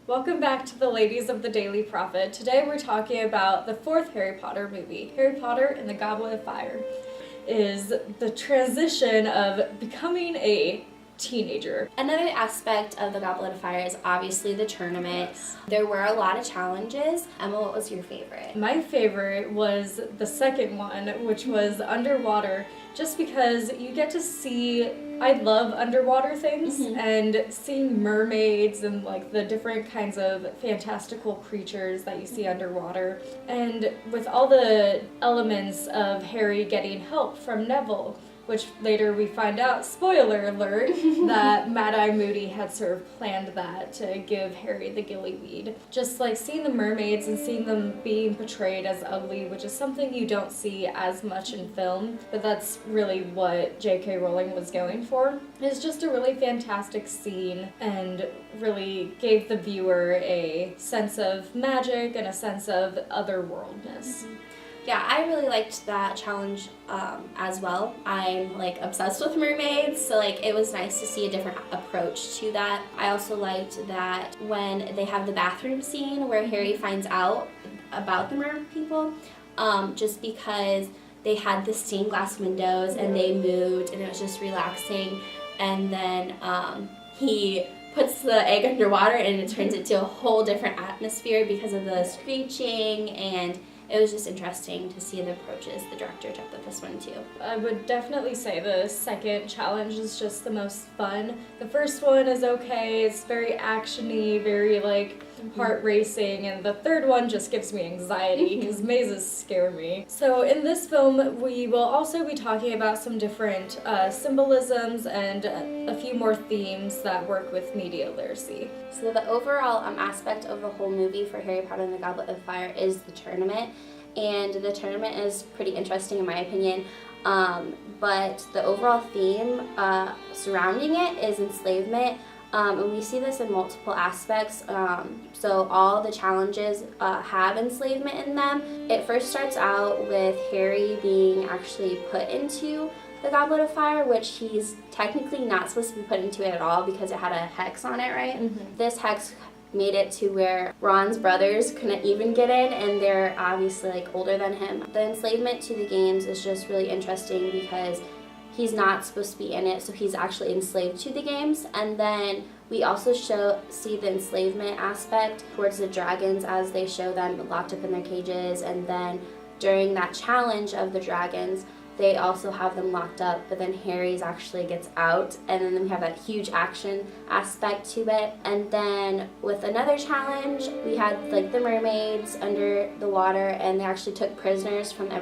Welcome back to the Ladies of the Daily Prophet. Today we're talking about the fourth Harry Potter movie, Harry Potter and the Goblet of Fire. Is the transition of becoming a teenager. Another aspect of the Goblet of Fire is obviously the tournament. Yes. There were a lot of challenges. Emma, what was your favorite? My favorite was the second one, which was underwater, just because you get to see, I love underwater things, and seeing mermaids and like the different kinds of fantastical creatures that you see underwater, and with all the elements of Harry getting help from Neville, which later we find out, spoiler alert, that Mad-Eye Moody had sort of planned that to give Harry the gillyweed. Just like seeing the mermaids and seeing them being portrayed as ugly, which is something you don't see as much in film, but that's really what J.K. Rowling was going for. It's just a really fantastic scene and really gave the viewer a sense of magic and a sense of otherworldness. Yeah, I really liked that challenge as well. I'm like obsessed with mermaids, so like it was nice to see a different approach to that. I also liked that when they have the bathroom scene where Harry finds out about the mer people, just because they had the stained glass windows and they moved and it was just relaxing, and then he puts the egg underwater and it turns it to a whole different atmosphere because of the screeching, and it was just interesting to see the approaches the director took with this one too. I would definitely say the second challenge is just the most fun. The first one is okay, it's very action-y, very like heart racing, and the third one just gives me anxiety because mazes scare me. So in this film we will also be talking about some different symbolisms and a few more themes that work with media literacy. So the overall aspect of the whole movie for Harry Potter and the Goblet of Fire is the tournament, and the tournament is pretty interesting in my opinion, but the overall theme surrounding it is enslavement. And we see this in multiple aspects. So all the challenges have enslavement in them. It first starts out with Harry being actually put into the Goblet of Fire, which he's technically not supposed to be put into it at all because it had a hex on it, right? This hex made it to where Ron's brothers couldn't even get in, and they're obviously like older than him. The enslavement to the games is just really interesting because he's not supposed to be in it, so he's actually enslaved to the games. And then we also see the enslavement aspect towards the dragons as they show them locked up in their cages, and then during that challenge of the dragons, they also have them locked up, but then Harry's actually gets out, and then we have that huge action aspect to it. And then with another challenge, we had like the mermaids under the water, and they actually took prisoners from their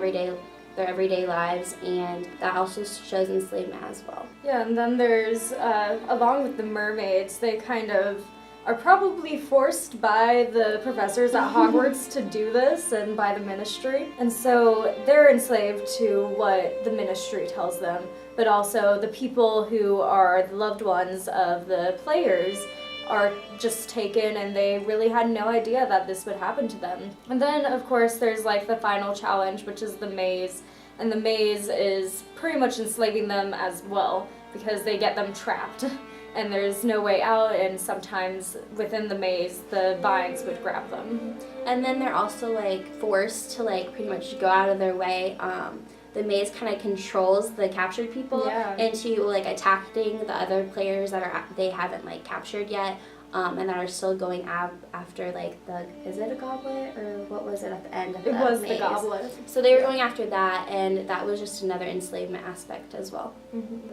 everyday lives, and that also shows enslavement as well. Yeah, and then there's, along with the mermaids, they kind of are probably forced by the professors at Hogwarts to do this, and by the Ministry. And so they're enslaved to what the Ministry tells them, but also the people who are the loved ones of the players are just taken, and they really had no idea that this would happen to them. And then, of course, there's like the final challenge, which is the maze, and the maze is pretty much enslaving them as well because they get them trapped. And there's no way out, and sometimes within the maze, the vines would grab them. And then they're also like forced to like pretty much go out of their way. The maze kind of controls the captured people into like attacking the other players that they haven't like captured yet, and that are still going after like is it a goblet or what was it at the end of the maze? It was the goblet. So they were going after that, and that was just another enslavement aspect as well.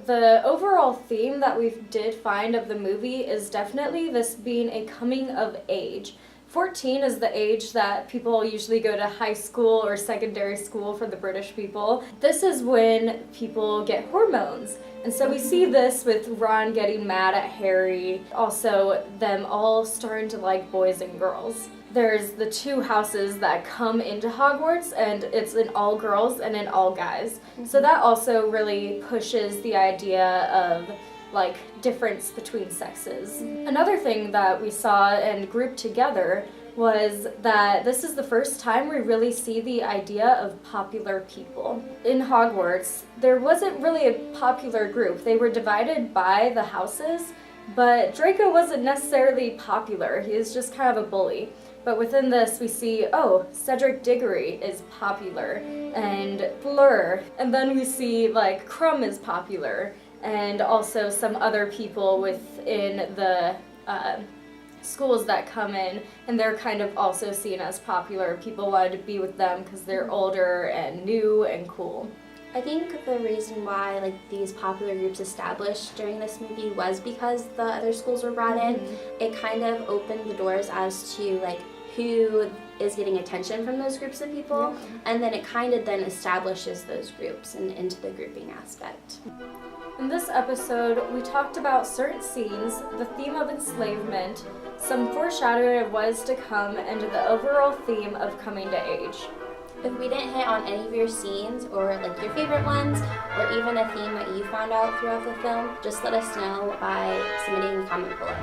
The overall theme that we did find of the movie is definitely this being a coming of age. 14 is the age that people usually go to high school or secondary school for the British people. This is when people get hormones. And so we see this with Ron getting mad at Harry, also them all starting to like boys and girls. There's the two houses that come into Hogwarts, and it's in all girls and in all guys. So that also really pushes the idea of like difference between sexes. Another thing that we saw and grouped together was that this is the first time we really see the idea of popular people. In Hogwarts, there wasn't really a popular group. They were divided by the houses, But Draco wasn't necessarily popular. He was just kind of a bully. But within this, we see, oh, Cedric Diggory is popular, and Fleur. And then we see, like, Crumb is popular, and also some other people within the schools that come in, and they're kind of also seen as popular. People wanted to be with them because they're older and new and cool. I think the reason why like these popular groups established during this movie was because the other schools were brought in. It kind of opened the doors as to like who is getting attention from those groups of people, and then it kind of then establishes those groups and into the grouping aspect. In this episode, we talked about certain scenes, the theme of enslavement, some foreshadowing of what is to come, and the overall theme of coming to age. If we didn't hit on any of your scenes or like your favorite ones or even a theme that you found out throughout the film, just let us know by submitting a comment below.